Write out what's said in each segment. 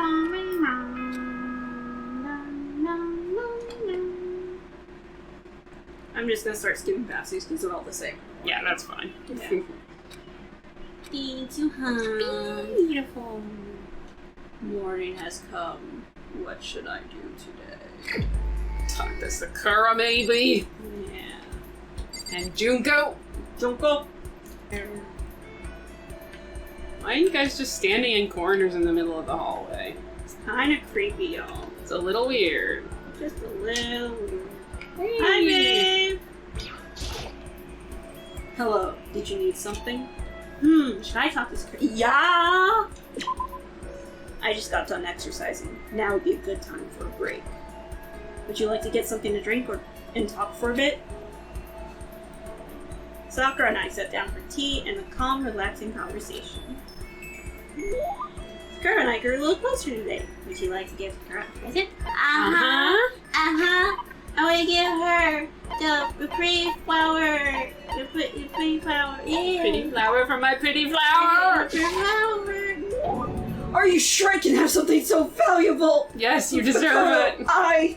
I'm just gonna start skipping past these because they're all the same. Yeah, that's fine. Yeah. Thank you, hon. Beautiful. Morning has come. What should I do today? Talk to Sakura, maybe. Yeah. And Junko. Junko. Why are you guys just standing in corners in the middle of the hallway? It's kind of creepy, y'all. It's a little weird. Just a little weird. Hey. Hi, babe. Hello. Did you need something? Should I talk this crazy? Yeah. I just got done exercising. Now would be a good time for a break. Would you like to get something to drink and talk for a bit? Sakura and I sat down for tea and a calm, relaxing conversation. Sakura and I grew a little closer today. Would you like to give Sakura a present? I want to give her the pretty flower. The pretty flower. Yeah. Pretty flower for my pretty flower. Are you sure I can have something so valuable? Yes, you deserve it.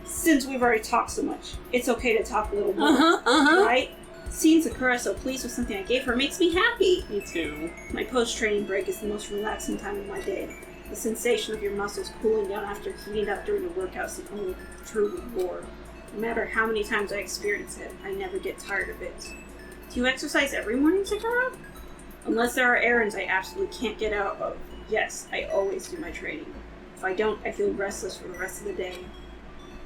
Since we've already talked so much, it's okay to talk a little more, right? Seeing Sakura so pleased with something I gave her makes me happy. Me too. My post-training break is the most relaxing time of my day. The sensation of your muscles cooling down after heating up during the workout is the only true reward. No matter how many times I experience it, I never get tired of it. Do you exercise every morning, Sakura? Unless there are errands I absolutely can't get out of. Yes, I always do my training. If I don't, I feel restless for the rest of the day.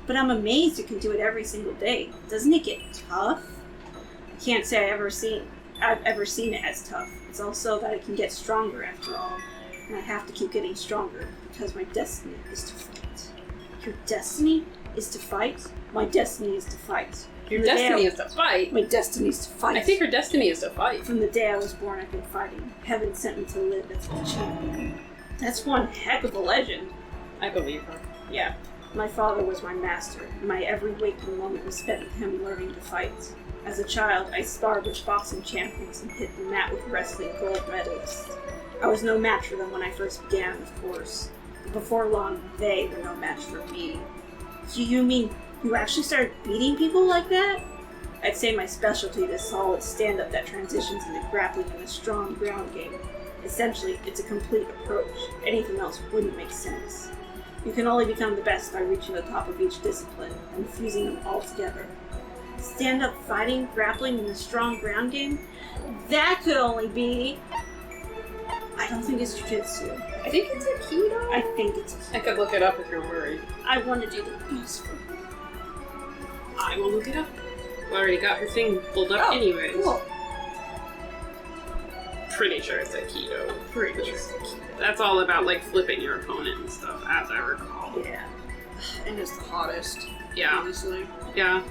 But I'm amazed you can do it every single day. Doesn't it get tough? I can't say I've ever seen it as tough. It's also that I can get stronger after all. And I have to keep getting stronger because my destiny is to fight. Your destiny is to fight? My destiny is to fight. Your destiny is to fight? My destiny is to fight. I think her destiny is to fight. From the day I was born, I've been fighting. Heaven sent me to live as a champion. That's one heck of a legend. I believe her. Yeah. My father was my master. My every waking moment was spent with him learning to fight. As a child, I sparred with boxing champions and hit the mat with wrestling gold medalists. I was no match for them when I first began, of course. But before long, they were no match for me. You mean you actually started beating people like that? I'd say my specialty is solid stand-up that transitions into grappling in a strong ground game. Essentially, it's a complete approach. Anything else wouldn't make sense. You can only become the best by reaching the top of each discipline and fusing them all together. Stand-up fighting, grappling, and a strong ground game? That could only be... I don't think it's jiu-jitsu. I think it's Aikido. I think it's Aikido. I could look it up if you're worried. I want to do the best for you. I will look it up. I already got her thing pulled up anyways. Cool. Pretty sure it's Aikido. Pretty sure it's Aikido. That's all about, like, flipping your opponent and stuff, as I recall. Yeah. And it's the hottest. Yeah. Obviously. Yeah.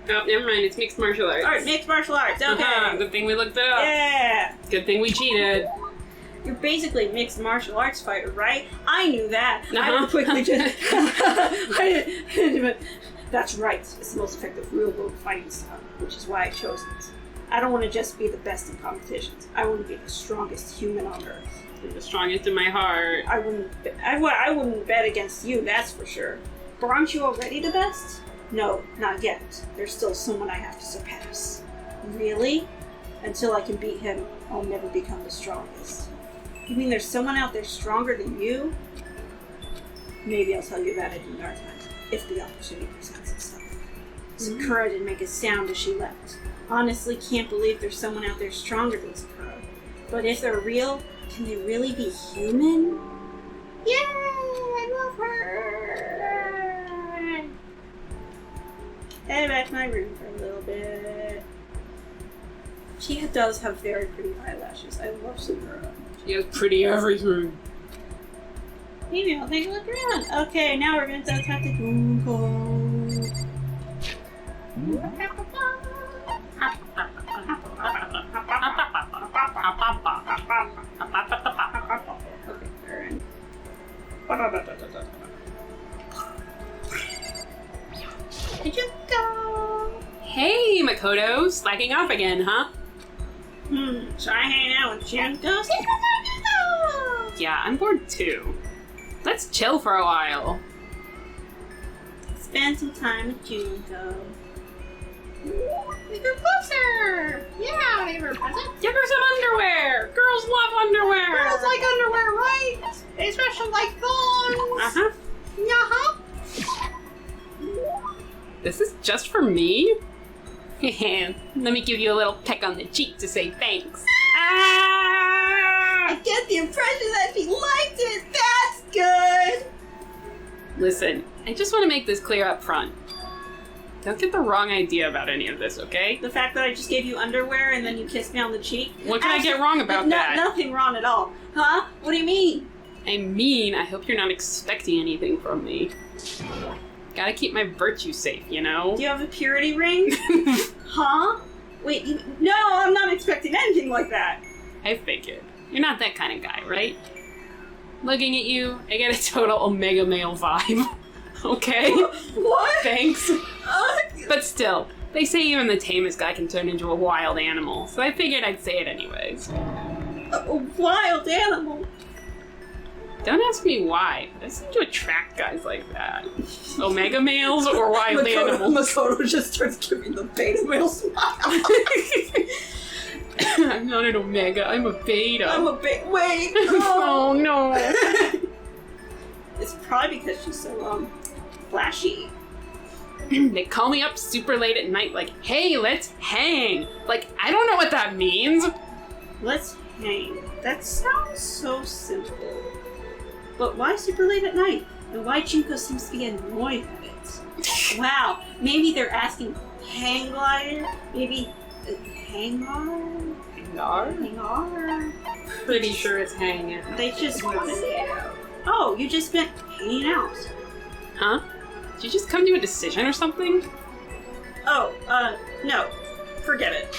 Oh, never mind. It's mixed martial arts. Alright, mixed martial arts. Okay. Good thing we looked it up. Yeah. Good thing we cheated. You're basically a mixed martial arts fighter, right? I knew that. I Uh-huh. would quickly just... I didn't even... That's right. It's the most effective real-world fighting style, which is why I chose it. I don't want to just be the best in competitions. I want to be the strongest human on Earth. You're the strongest in my heart. I wouldn't bet against you, that's for sure. But aren't you already the best? No, not yet. There's still someone I have to surpass. Really? Until I can beat him, I'll never become the strongest. You mean there's someone out there stronger than you? Maybe I'll tell you about it in our time, if the opportunity presents itself. Sakura didn't make a sound as she left. Honestly, can't believe there's someone out there stronger than Sakura. But if they're real, can they really be human? Yay! I love her! Head back to my room for a little bit. She does have very pretty eyelashes. I love Sakura. She has pretty everything. Maybe I'll take a look around. Okay, now we're going to talk to Junko. Did you go? Hey, Makoto, slacking off again, huh? So I hang out with Junko? Yeah, I'm bored too. Let's chill for a while. Spend some time with Junko. We grew closer! Yeah, they were present. Give her some underwear! Girls love underwear! Girls like underwear, right? Especially like thongs. Uh-huh. Uh-huh. This is just for me? Let me give you a little peck on the cheek to say thanks. I get the impression that she liked it. That's good. Listen, I just want to make this clear up front. Don't get the wrong idea about any of this, okay? The fact that I just gave you underwear and then you kissed me on the cheek. What can I get wrong about that? Nothing wrong at all. Huh? What do you mean? I hope you're not expecting anything from me. Gotta keep my virtue safe, you know? Do you have a purity ring? Huh? Wait, no, I'm not expecting anything like that. I figured. You're not that kind of guy, right? Looking at you, I get a total omega male vibe. Okay? What? Thanks. But still, they say even the tamest guy can turn into a wild animal, so I figured I'd say it anyways. A wild animal? Don't ask me why, but I seem to attract guys like that. Omega males or wild animals? Makoto just starts giving the beta male smile. I'm not an omega, I'm a beta. Wait. Oh no. It's probably because she's so, flashy. They call me up super late at night like, hey, let's hang. Like, I don't know what that means. Let's hang. That sounds so simple. But why super late at night? And why Junko seems to be annoyed at it? Wow, maybe they're asking hang glider? Maybe hangar? Hangar? Pretty sure it's hanging. They just wanted it. Oh, you just meant hanging out. Huh? Did you just come to a decision or something? Oh, no. Forget it.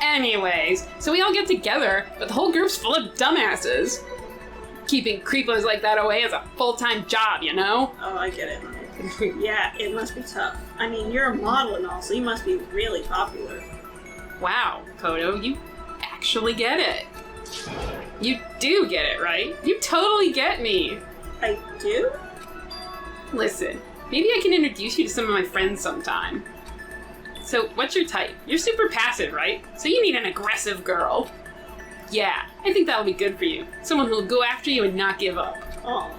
Anyways, so we all get together, but the whole group's full of dumbasses. Keeping creepos like that away is a full-time job, you know? Oh, I get it. Yeah, it must be tough. I mean, you're a model and all, so you must be really popular. Wow, Kodo, you actually get it. You do get it, right? You totally get me. I do? Listen, maybe I can introduce you to some of my friends sometime. So, what's your type? You're super passive, right? So you need an aggressive girl. Yeah, I think that'll be good for you. Someone who'll go after you and not give up. Oh,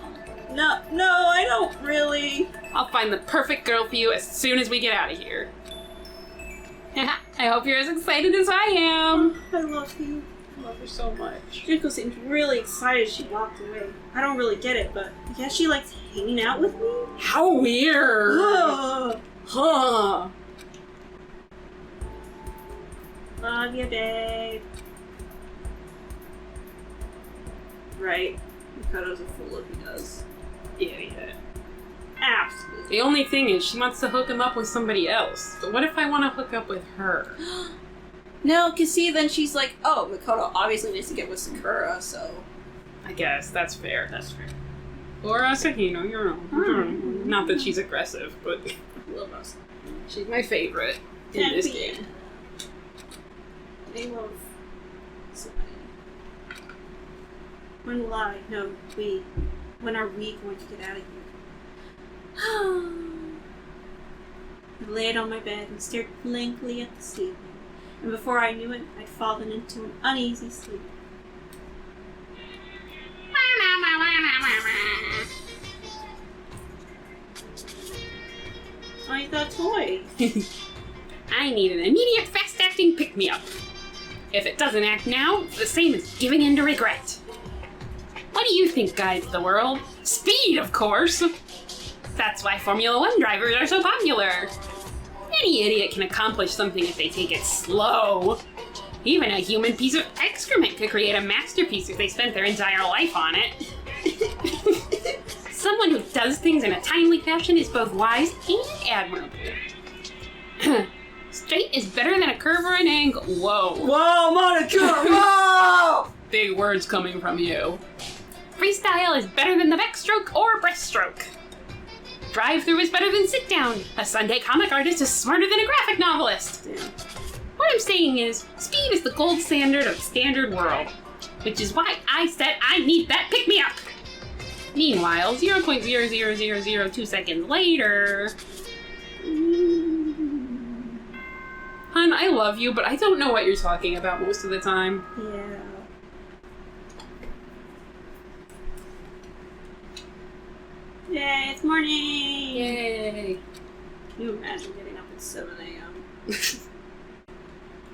no, I don't really. I'll find the perfect girl for you as soon as we get out of here. I hope you're as excited as I am. I love you. I love her so much. Junko seemed really excited as she walked away. I don't really get it, but I guess she likes hanging out with me? How weird! Huh. Love you, babe. Right. Makoto's a fool if he does. Idiot. Absolutely. The only thing is, she wants to hook him up with somebody else. But what if I want to hook up with her? No, because see, then she's like, oh, Makoto obviously needs to get with Sakura, so... I guess, that's fair. Or Asahino, you're wrong. Not that she's aggressive, but Love us. she's my favorite in this game. They love somebody. When will I? No, we. When are we going to get out of here? I laid on my bed and stared blankly at the ceiling, and before I knew it, I'd fallen into an uneasy sleep. I got a toy. I need an immediate fast-acting pick-me-up. If it doesn't act now, it's the same as giving in to regret. What do you think guides the world? Speed, of course! That's why Formula 1 drivers are so popular. Any idiot can accomplish something if they take it slow. Even a human piece of excrement could create a masterpiece if they spent their entire life on it. Someone who does things in a timely fashion is both wise and admirable. Straight is better than a curve or an angle. Whoa. Whoa, Monica! Whoa! Big words coming from you. Freestyle is better than the backstroke or breaststroke. Drive-through is better than sit-down. A Sunday comic artist is smarter than a graphic novelist. What I'm saying is, speed is the gold standard of the standard world. Which is why I said I need that pick-me-up! Meanwhile, 0.00002 seconds later... Hun, I love you, but I don't know what you're talking about most of the time. Yeah. Yay, it's morning! Yay! Can you imagine getting up at 7 a.m.?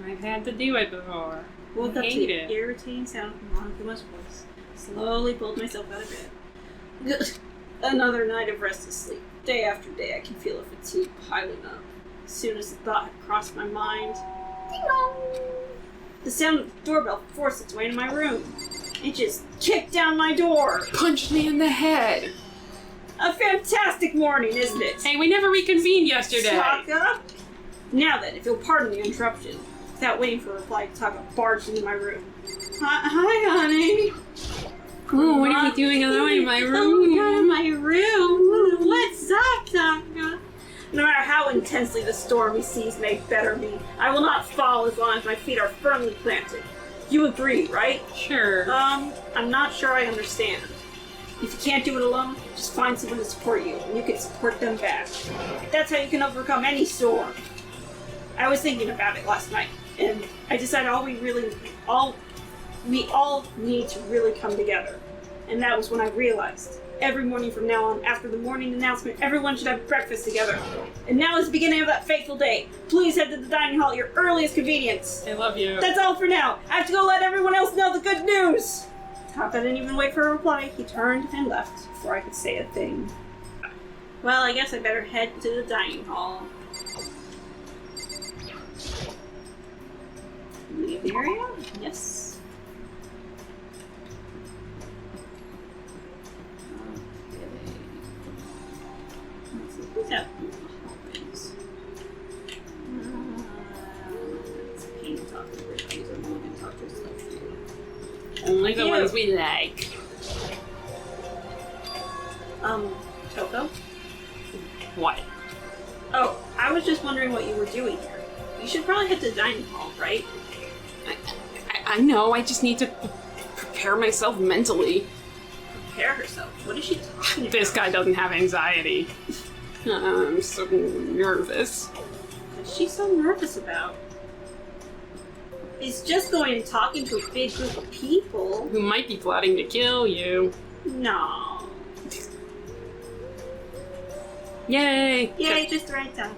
I've had to do it before. Woke up to Hate the it. irritating sound from Monkuma's voice. Slowly pulled myself out of bed. Another night of restless sleep. Day after day, I can feel the fatigue piling up. As soon as the thought had crossed my mind, ding-dong! The sound of the doorbell forced its way into my room. It just kicked down my door. Punched me in the head! A fantastic morning, isn't it? Hey, we never reconvened yesterday! Taka? Now then, if you'll pardon the interruption. Without waiting for a reply, Taka barged into my room. Hi, honey. Oh, what are you doing alone in my room? Oh, my room. What's up, Taka? No matter how intensely the stormy seas may better me, I will not fall as long as my feet are firmly planted. You agree, right? Sure. I'm not sure I understand. If you can't do it alone, just find someone to support you, and you can support them back. That's how you can overcome any storm. I was thinking about it last night, and I decided we all need to really come together. And that was when I realized, every morning from now on, after the morning announcement, everyone should have breakfast together. And now is the beginning of that fateful day. Please head to the dining hall at your earliest convenience. I love you. That's all for now. I have to go let everyone else know the good news. Taka didn't even wait for a reply. He turned and left before I could say a thing. Well, I guess I better head to the dining hall. Leave the area? Yes. Let's see who's out in the hallways. It's a pain to talk to everybody, so I'm only going to talk to a select few. Only the You. ones we like. Toko? What? Oh, I was just wondering what you were doing here. You should probably head to the dining hall, right? I know, I just need to prepare myself mentally. Prepare herself. What is she talking about? This guy doesn't have anxiety. I'm so nervous. What's she so nervous about? He's just going and talking to a big group of people. Who might be plotting to kill you. No. Yay! Yay, just the right timing.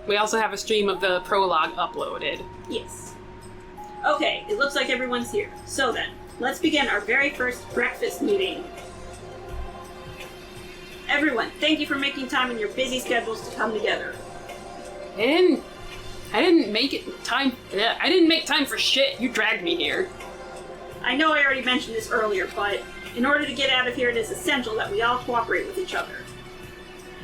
We also have a stream of the prologue uploaded. Yes. Okay, it looks like everyone's here. So then, let's begin our very first breakfast meeting. Everyone, thank you for making time in your busy schedules to come together. I didn't make time for shit. You dragged me here. I know I already mentioned this earlier, but in order to get out of here, it is essential that we all cooperate with each other.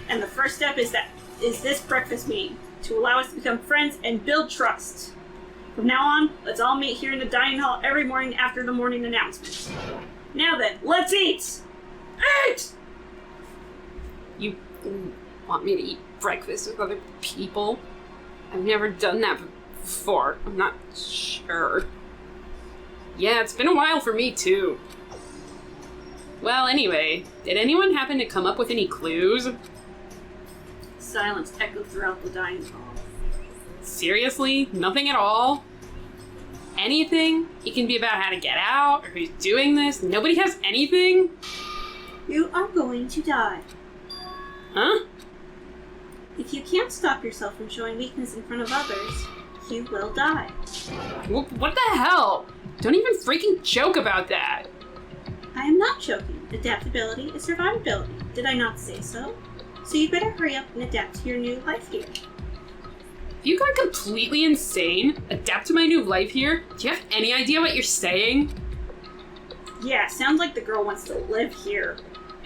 And the first step is this breakfast meeting, to allow us to become friends and build trust. From now on, let's all meet here in the dining hall every morning after the morning announcement. Now then, let's eat! Eat! You want me to eat breakfast with other people? I've never done that before. I'm not sure. Yeah, it's been a while for me, too. Well, anyway, did anyone happen to come up with any clues? Silence echoed throughout the dining hall. Seriously? Nothing at all? Anything? It can be about how to get out, or who's doing this? Nobody has anything? You are going to die. Huh? If you can't stop yourself from showing weakness in front of others, you will die. What the hell? Don't even freaking joke about that. I am not joking. Adaptability is survivability. Did I not say so? So you better hurry up and adapt to your new life here. You gone completely insane? Adapt to my new life here? Do you have any idea what you're saying? Yeah, sounds like the girl wants to live here.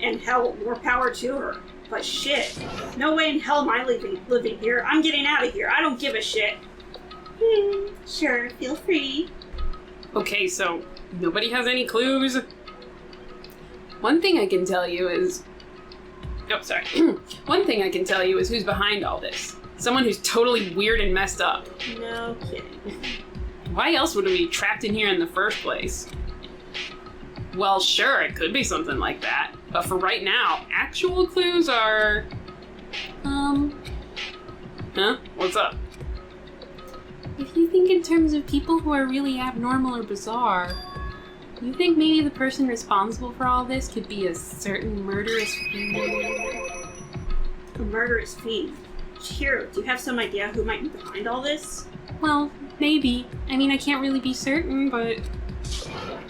And hell, more power to her. But shit, no way in hell am I living here. I'm getting out of here. I don't give a shit. Sure, feel free. Okay, so nobody has any clues? One thing I can tell you is... Oh, sorry. One thing I can tell you is who's behind all this. Someone who's totally weird and messed up. No kidding. Why else would we be trapped in here in the first place? Well, sure, it could be something like that. But for right now, actual clues are... Huh? What's up? If you think in terms of people who are really abnormal or bizarre, you think maybe the person responsible for all this could be a certain murderous fiend? A murderous fiend? Chihiro, do you have some idea who might be behind all this? Well, maybe. I mean, I can't really be certain, but...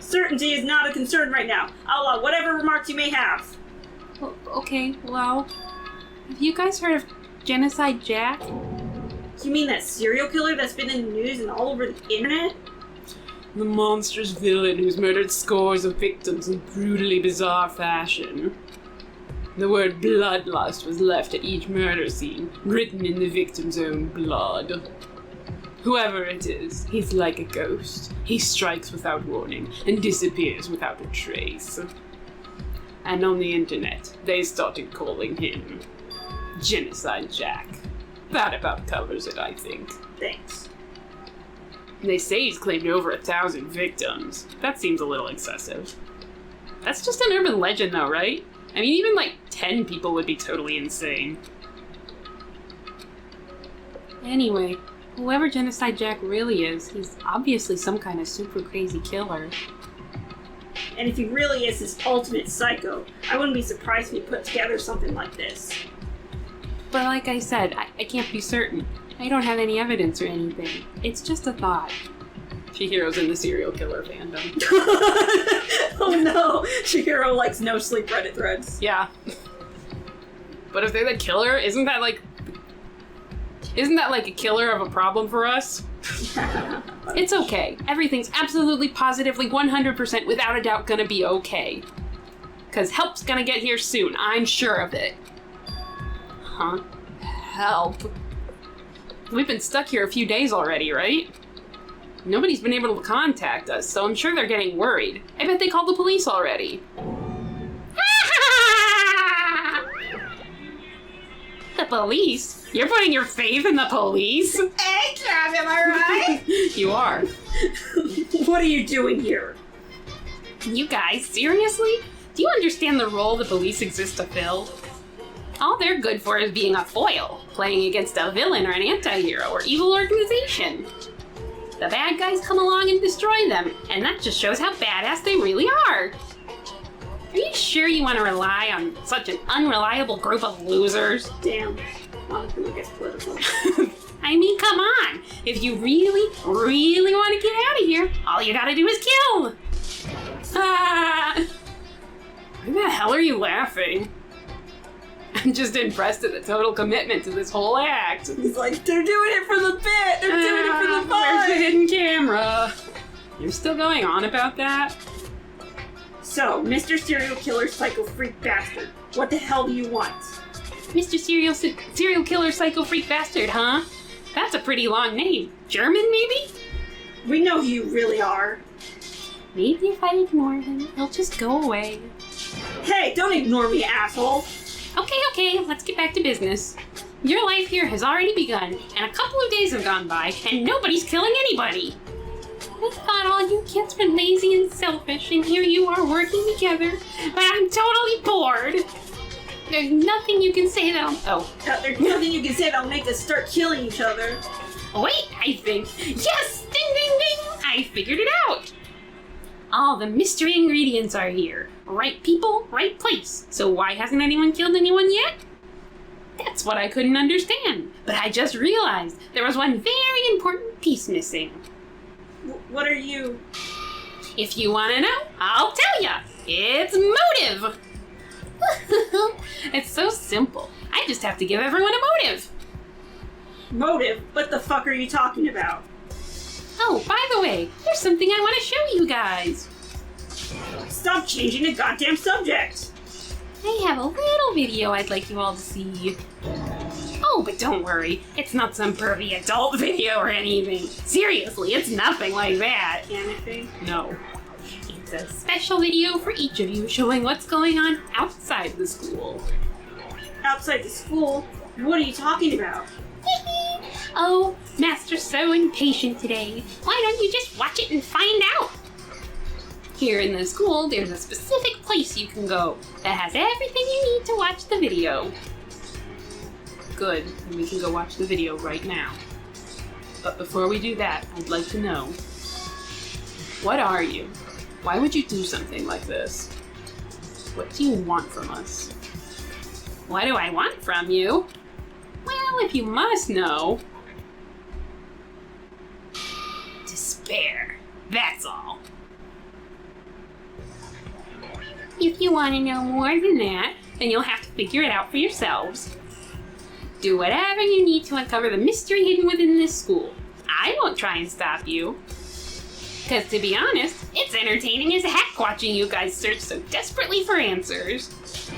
Certainty is not a concern right now. I'll allow whatever remarks you may have. Well, okay, well... Have you guys heard of Genocide Jack? You mean that serial killer that's been in the news and all over the internet? The monstrous villain who's murdered scores of victims in brutally bizarre fashion. The word bloodlust was left at each murder scene, written in the victim's own blood. Whoever it is, he's like a ghost. He strikes without warning and disappears without a trace. And on the internet, they started calling him Genocide Jack. That about covers it, I think. Thanks. They say he's claimed over 1,000 victims. That seems a little excessive. That's just an urban legend though, right? I mean, even like 10 people would be totally insane. Anyway, whoever Genocide Jack really is, he's obviously some kind of super crazy killer. And if he really is this ultimate psycho, I wouldn't be surprised if he put together something like this. But like I said, I can't be certain. I don't have any evidence or anything. It's just a thought. Chihiro's in the serial killer fandom. Oh no! Chihiro likes no sleep Reddit threads. Yeah. But if they're the killer, isn't that like a killer of a problem for us? It's okay. Everything's absolutely, positively, 100% without a doubt gonna be okay. 'Cause help's gonna get here soon, I'm sure of it. Huh? Help. We've been stuck here a few days already, right? Nobody's been able to contact us, so I'm sure they're getting worried. I bet they called the police already. The police? You're putting your faith in the police? Hey, Trav, am I right? You are. What are you doing here? You guys, seriously? Do you understand the role the police exist to fill? All they're good for is being a foil, playing against a villain or an anti-hero or evil organization. The bad guys come along and destroy them, and that just shows how badass they really are. Are you sure you want to rely on such an unreliable group of losers? Damn. Monopoly gets political. I mean, come on. If you really, really want to get out of here, all you gotta do is kill. Ah! Why the hell are you laughing? I'm just impressed at the total commitment to this whole act. He's like, they're doing it for the bit! They're doing it for the Where's the fun! hidden camera? You're still going on about that? So, Mr. Serial Killer Psycho Freak Bastard, what the hell do you want? Mr. Serial Killer Psycho Freak Bastard, huh? That's a pretty long name. German, maybe? We know who you really are. Maybe if I ignore him, he'll just go away. Hey, don't ignore me, asshole! Okay, let's get back to business. Your life here has already begun, and a couple of days have gone by, and nobody's killing anybody. I thought all you kids were lazy and selfish, and here you are working together, but I'm totally bored. There's nothing you can say that'll... There's nothing you can say that'll make us start killing each other. Wait, I think... Yes! Ding, ding, ding! I figured it out! All the mystery ingredients are here. Right people, right place. So why hasn't anyone killed anyone yet? That's what I couldn't understand. But I just realized there was one very important piece missing. What are you... If you want to know, I'll tell ya. It's motive. It's so simple. I just have to give everyone a motive. Motive? What the fuck are you talking about? Oh, by the way, there's something I want to show you guys. Stop changing the goddamn subject! I have a little video I'd like you all to see. Oh, but don't worry. It's not some pervy adult video or anything. Seriously, it's nothing like that. Anything? No. It's a special video for each of you showing what's going on outside the school. Outside the school? What are you talking about? Oh, Master's so impatient today. Why don't you just watch it and find out? Here in the school, there's a specific place you can go that has everything you need to watch the video. Good, then we can go watch the video right now. But before we do that, I'd like to know, what are you? Why would you do something like this? What do you want from us? What do I want from you? Well, if you must know, Despair. That's all. if you want to know more than that, then you'll have to figure it out for yourselves. Do whatever you need to uncover the mystery hidden within this school. I won't try and stop you. Because to be honest, it's entertaining as heck watching you guys search so desperately for answers. So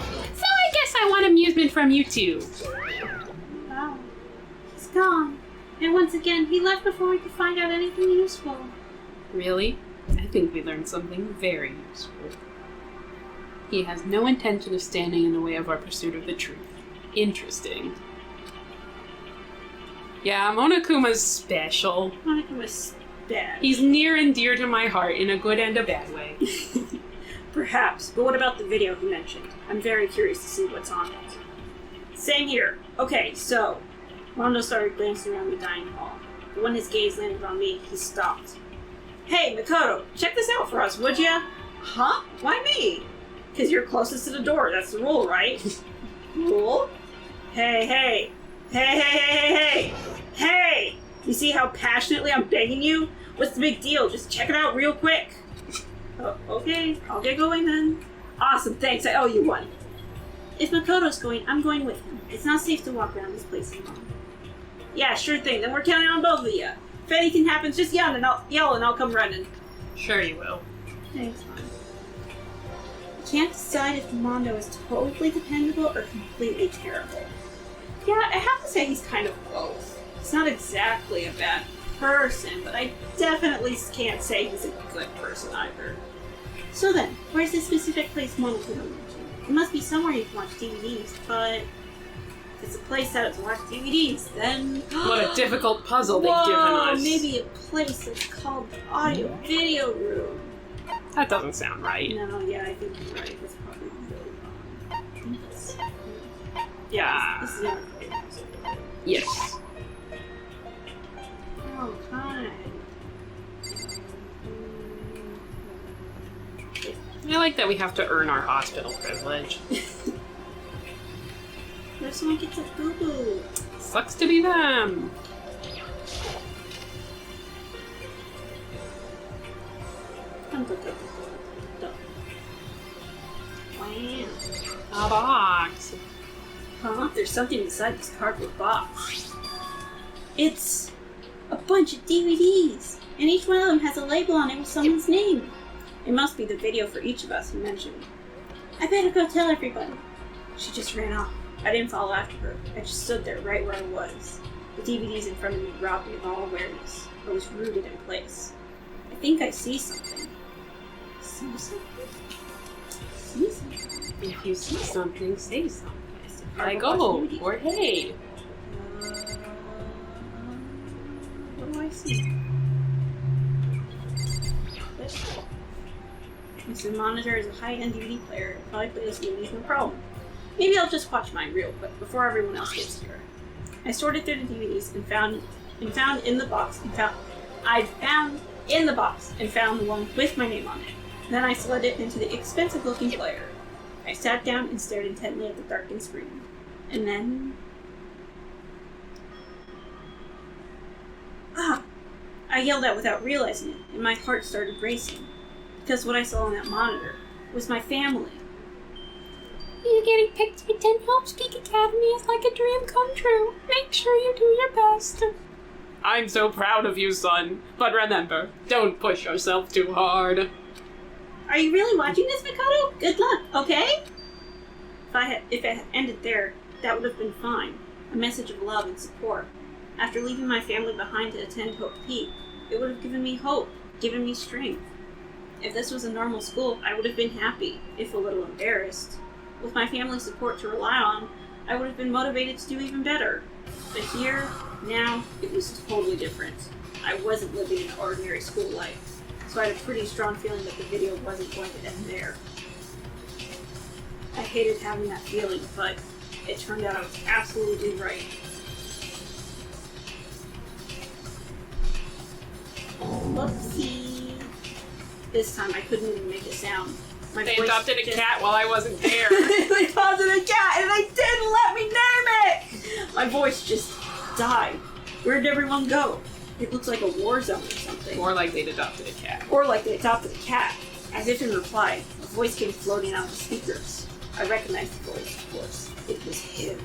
I guess I want amusement from you too. Wow. He's gone. And once again, he left before we could find out anything useful. Really? I think we learned something very useful. He has no intention of standing in the way of our pursuit of the truth. Interesting. Yeah, Monokuma's special. Monica was bad. He's near and dear to my heart in a good and a bad way. Perhaps, but what about the video he mentioned? I'm very curious to see what's on it. Same here. Okay, so, Mondo started glancing around the dining hall. But when his gaze landed on me, he stopped. Hey, Makoto, check this out for us, would ya? Huh? Why me? Because you're closest to the door, that's the rule, right? Rule? Hey, hey. Hey, hey, hey, hey, hey! Hey! You see how passionately I'm begging you? What's the big deal? Just check it out real quick. Oh, okay, I'll get going then. Awesome, thanks, I owe you one. If Makoto's going, I'm going with him. It's not safe to walk around this place alone. Yeah, sure thing, then we're counting on both of you. If anything happens, just yell and I'll come running. Sure you will. Thanks, Mom. I can't decide if Mondo is totally dependable or completely terrible. Yeah, I have to say he's kind of both. He's not exactly a bad person, but I definitely can't say he's a good person either. So then, where's this specific place Monokuma mentioned? It must be somewhere you can watch DVDs, but if it's a place that has watched DVDs, then... What a difficult puzzle they've given us. Maybe a place that's called the audio video room. That doesn't sound right. No, yeah, I think you're right. That's probably really wrong. I think that's... Yeah. This is never Yes. Oh, hi. I like that we have to earn our hospital privilege. What if someone gets a boo-boo? Sucks to be them. Wow. A box. Huh? There's something inside this cardboard box. It's a bunch of DVDs, and each one of them has a label on it with someone's name. It must be the video for each of us, he mentioned. I better go tell everybody. She just ran off. I didn't follow after her. I just stood there right where I was. The DVDs in front of me robbed me of all awareness. I was rooted in place. I think I see something. See something? See something? If you see something, say something. I Like, oh, or hey. What do I see? This monitor is a high-end DVD player. It probably plays movies, no problem. Maybe I'll just watch mine real quick before everyone else gets here. I sorted through the DVDs and found in the box the one with my name on it. Then I slid it into the expensive-looking player. I sat down and stared intently at the darkened screen. And then... Ah! I yelled out without realizing it, and my heart started racing. Because what I saw on that monitor was my family. You getting picked to attend Helps Geek Academy is like a dream come true. Make sure you do your best. I'm so proud of you, son. But remember, don't push yourself too hard. Are you really watching this, Makoto? Good luck, okay? If it had ended there, that would have been fine. A message of love and support. After leaving my family behind to attend Hope Peak, it would have given me hope, given me strength. If this was a normal school, I would have been happy, if a little embarrassed. With my family's support to rely on, I would have been motivated to do even better. But here, Now, it was totally different. I wasn't living an ordinary school life, so I had a pretty strong feeling that the video wasn't going to end there. I hated having that feeling, but it turned out I was absolutely right. Whoopsie. This time I couldn't even make a sound. They adopted a cat while I wasn't there. They adopted a cat and they didn't let me name it! My voice just died. Where did everyone go? It looks like a war zone or something. Or like they'd adopted a cat. Or like they adopted a cat. As if in reply, a voice came floating out of the speakers. I recognized the voice, of course. It was him.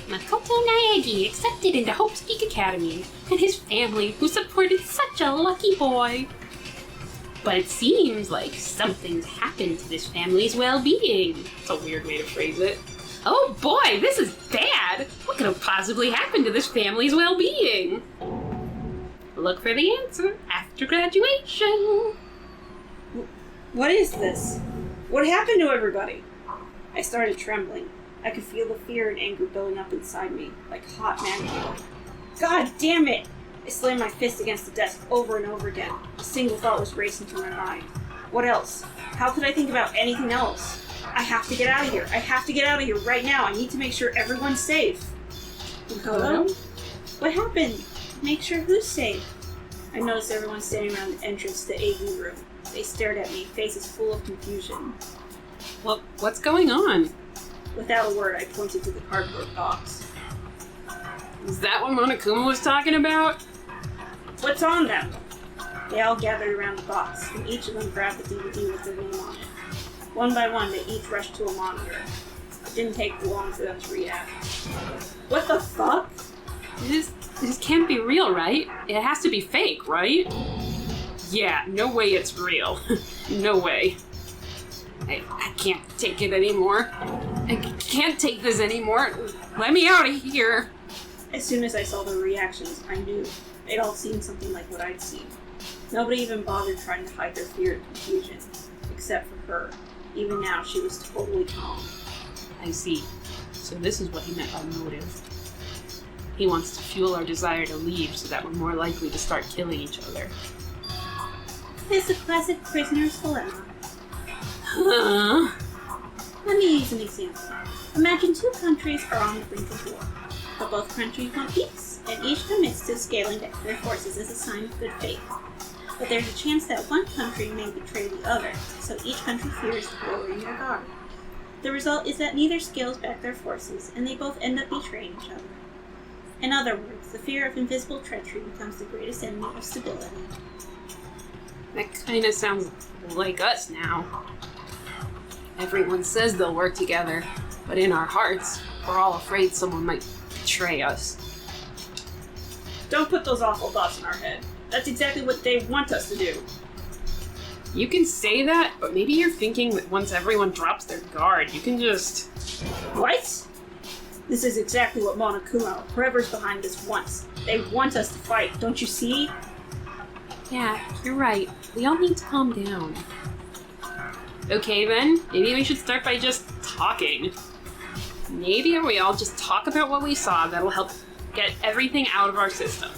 Makoto Naegi accepted into Hope's Geek Academy, and his family, who supported such a lucky boy. But it seems like something's happened to this family's well-being. It's a weird way to phrase it. Oh boy, this is bad! What could have possibly happened to this family's well-being? Look for the answer after graduation. What is this? What happened to everybody? I started trembling. I could feel the fear and anger building up inside me, like hot magma. God damn it! I slammed my fist against the desk over and over again. A single thought was racing through my mind. What else? How could I think about anything else? I have to get out of here. I have to get out of here right now. I need to make sure everyone's safe. Hello? What happened? Make sure who's safe? I noticed everyone standing around the entrance to the AV room. They stared at me, faces full of confusion. Well, what's going on? Without a word, I pointed to the cardboard box. Is that what Monokuma was talking about? What's on them? They all gathered around the box, and each of them grabbed the DVD with their name on it. One by one, they each rushed to a monitor. It didn't take long for them to react. What the fuck? This can't be real, right? It has to be fake, right? Yeah, no way it's real. No way. I can't take it anymore. I can't take this anymore. Let me out of here. As soon as I saw their reactions, I knew. They'd all seen something like what I'd seen. Nobody even bothered trying to hide their fear and confusion, except for her. Even now, she was totally calm. I see. So this is what he meant by motive. He wants to fuel our desire to leave so that we're more likely to start killing each other. It's a classic prisoner's dilemma. Huh? Let me use an example. Imagine two countries are on the brink of war, but both countries want peace, and each commits to scaling back their forces as a sign of good faith. But there's a chance that one country may betray the other, so each country fears lowering their guard. The result is that neither scales back their forces, and they both end up betraying each other. In other words, the fear of invisible treachery becomes the greatest enemy of stability. That kind of sounds like us now. Everyone says they'll work together, but in our hearts, we're all afraid someone might betray us. Don't put those awful thoughts in our head. That's exactly what they want us to do. You can say that, but maybe you're thinking that once everyone drops their guard, you can just... What? This is exactly what Monokuma, whoever's behind this, wants. They want us to fight, don't you see? Yeah, you're right. We all need to calm down. Okay then, maybe we should start by just talking. Maybe we all just talk about what we saw that'll help get everything out of our system.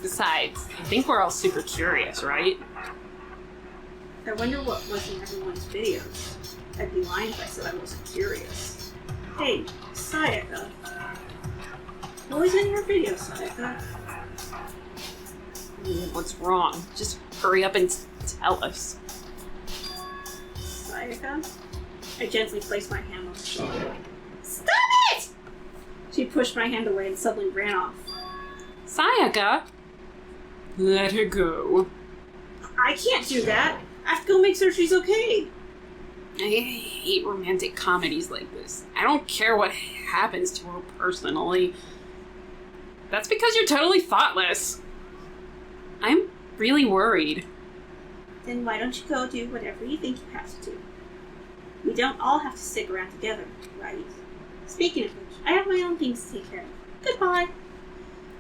Besides, I think we're all super curious, right? I wonder what was in everyone's videos. I'd be lying if I said I wasn't curious. Hey, Sayaka. What was in your video, Sayaka? What's wrong? Just hurry up and tell us. Sayaka? I gently placed my hand on her shoulder. Stop it! She pushed my hand away and suddenly ran off. Sayaka? Let her go. I can't do that. I have to go make sure she's okay. I hate romantic comedies like this. I don't care what happens to her personally. That's because you're totally thoughtless. I'm really worried. Then why don't you go do whatever you think you have to do? We don't all have to stick around together, right? Speaking of which, I have my own things to take care of. Goodbye.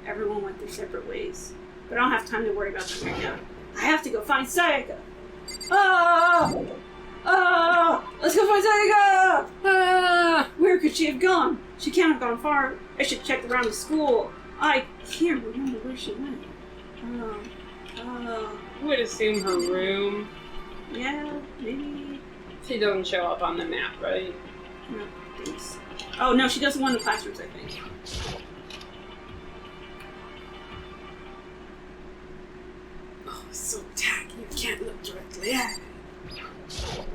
Everyone went their separate ways, but I don't have time to worry about them right now. I have to go find Sayaka. Let's go find Sayaka! Where could she have gone? She can't have gone far. I should check around the school. I can't remember where she went. I would assume her room. Yeah, maybe. She doesn't show up on the map, right? No, thanks. Oh, no, she does in one of the classrooms, I think. Oh, it's so tacky. You can't look directly at it.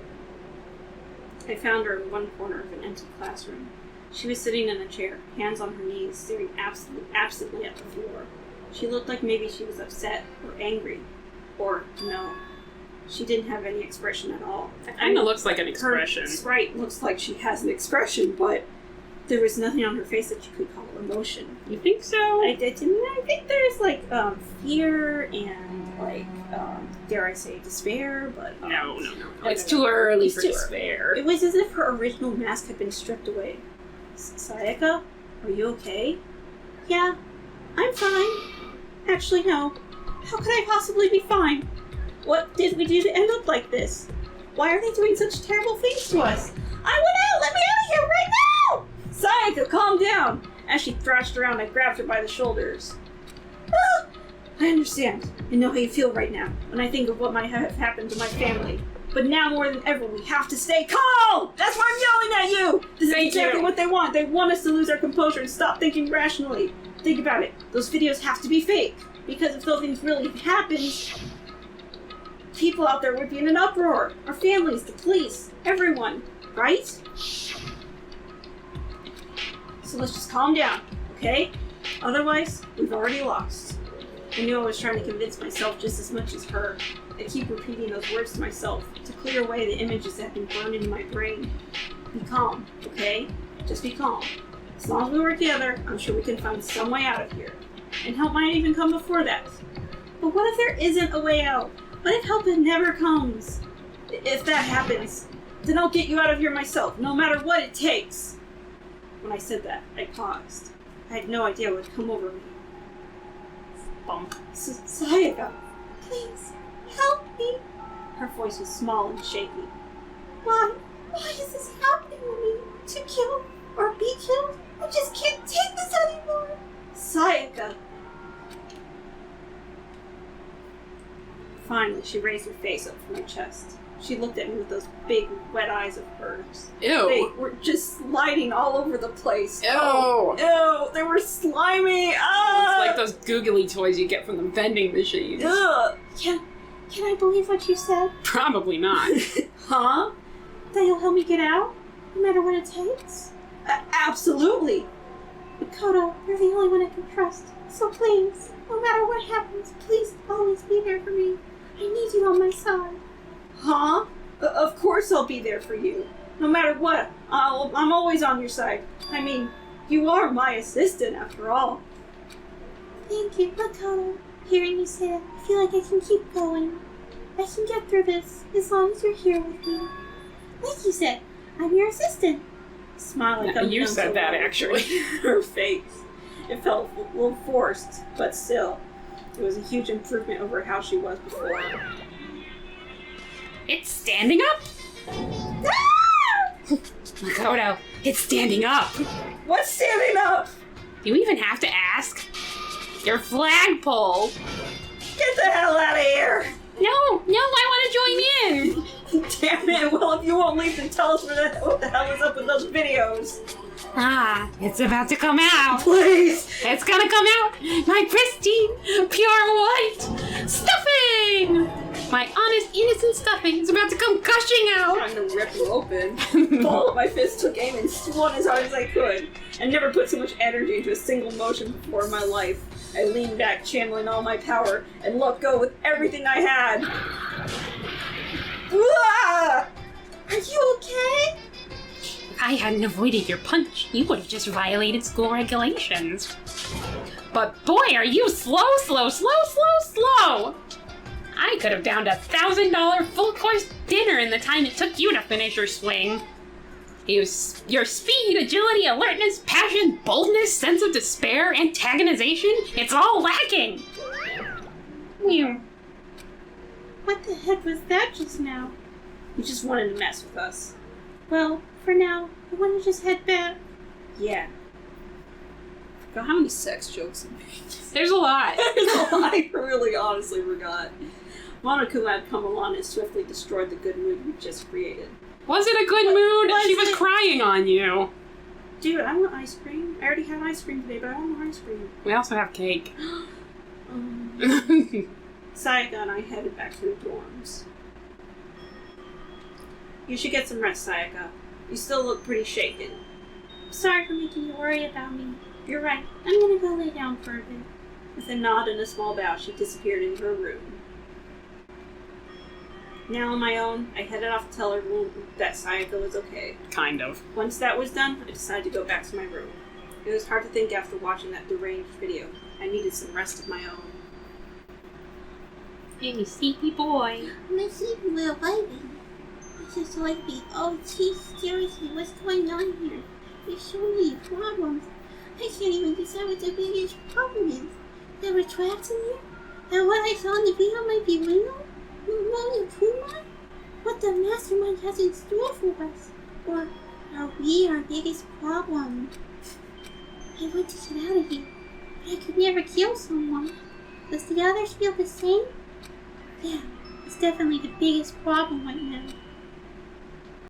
I found her in one corner of an empty classroom. She was sitting in a chair, hands on her knees, staring absently at the floor. She looked like maybe she was upset or angry. Or, no, she didn't have any expression at all. It kind of looks like an expression. Her sprite looks like she has an expression, but there was nothing on her face that you could call emotion. You think so? I think there's like fear and like dare I say despair, but No. It's too early for despair. It was as if her original mask had been stripped away. Sayaka, are you okay? Yeah, I'm fine. Actually, no. How could I possibly be fine? What did we do to end up like this? Why are they doing such terrible things to us? I went out! Let me out of here right now! Sayaka, calm down! As she thrashed around, I grabbed her by the shoulders. Ah, I understand. I know how you feel right now when I think of what might have happened to my family. But now more than ever, we have to stay calm! That's why I'm yelling at you! This is exactly what they want. They want us to lose our composure and stop thinking rationally. Think about it. Those videos have to be fake. Because if those things really happened, people out there would be in an uproar. Our families, the police, everyone. Right? So let's just calm down, okay? Otherwise, we've already lost. I knew I was trying to convince myself just as much as her. I keep repeating those words to myself to clear away the images that have been burned into my brain. Be calm, okay? Just be calm. As long as we work together, I'm sure we can find some way out of here. And help might even come before that. But what if there isn't a way out? What if help never comes? If that happens, then I'll get you out of here myself, no matter what it takes. When I said that, I paused. I had no idea what would come over me. Bump. Sayaka, please, help me. Her voice was small and shaky. Why is this happening to me? To kill or be killed? I just can't take this anymore. Sayaka. Finally, she raised her face up from my chest. She looked at me with those big, wet eyes of hers. Ew. They were just sliding all over the place. Ew. Oh, ew. They were slimy. Ah! It's like those googly toys you get from the vending machines. Ugh. Can I believe what you said? Probably not. Huh? That you'll help me get out? No matter what it takes? Absolutely. Makoto, you're the only one I can trust. So please, no matter what happens, please always be there for me. I need you on my side. Huh? Of course I'll be there for you. No matter what, I'm always on your side. I mean, you are my assistant after all. Thank you, Makoto. Hearing you say that, I feel like I can keep going. I can get through this as long as you're here with me. Like you said, I'm your assistant. Smiling. Yeah, you said that, actually. Her face. It felt a little forced, but still, it was a huge improvement over how she was before. It's standing up! Makoto, it's standing up! What's standing up? You even have to ask? Your flagpole! Get the hell out of here! No, I want to join in! Damn it, well, if you won't leave, then tell us what the hell is up with those videos. Ah, it's about to come out! Please! It's gonna come out! My pristine, pure white stuffing! My honest, innocent stuffing is about to come gushing out! I'm trying to rip you open. All of my fists took aim and swung as hard as I could. I never put so much energy into a single motion before in my life. I leaned back, channeling all my power, and let go with everything I had. Ah! Are you okay? If I hadn't avoided your punch, you would have just violated school regulations. But boy, are you slow! I could have downed $1,000 full-course dinner in the time it took you to finish your swing. Your speed, agility, alertness, passion, boldness, sense of despair, antagonization, it's all lacking! Mew. What the heck was that just now? You just wanted to mess with us. Well, for now, I want to just head back. Yeah. God, how many sex jokes in There's a lot. I really honestly forgot. Monokuma had come along and swiftly destroyed the good mood we just created. Was it a good mood? was She was it? crying on you. Dude, I want ice cream. I already had ice cream today, but I want more ice cream. We also have cake. Sayaka and I headed back to the dorms. You should get some rest, Sayaka. You still look pretty shaken. Sorry for making you worry about me. You're right. I'm gonna go lay down for a bit. With a nod and a small bow, she disappeared into her room. Now on my own, I headed off to tell everyone that Sayaka was okay. Kind of. Once that was done, I decided to go back to my room. It was hard to think after watching that deranged video. I needed some rest of my own. You sleepy boy. My sleepy little baby. I just like me. Oh, geez, seriously, what's going on here? There's so many problems. I can't even decide what the biggest problem is. There were traps in here? And what I saw in the video might be real? Monokuma? What the mastermind has in store for us? Or are we our biggest problem? I want to get out of here, but I could never kill someone. Does the others feel the same? Yeah, it's definitely the biggest problem right now.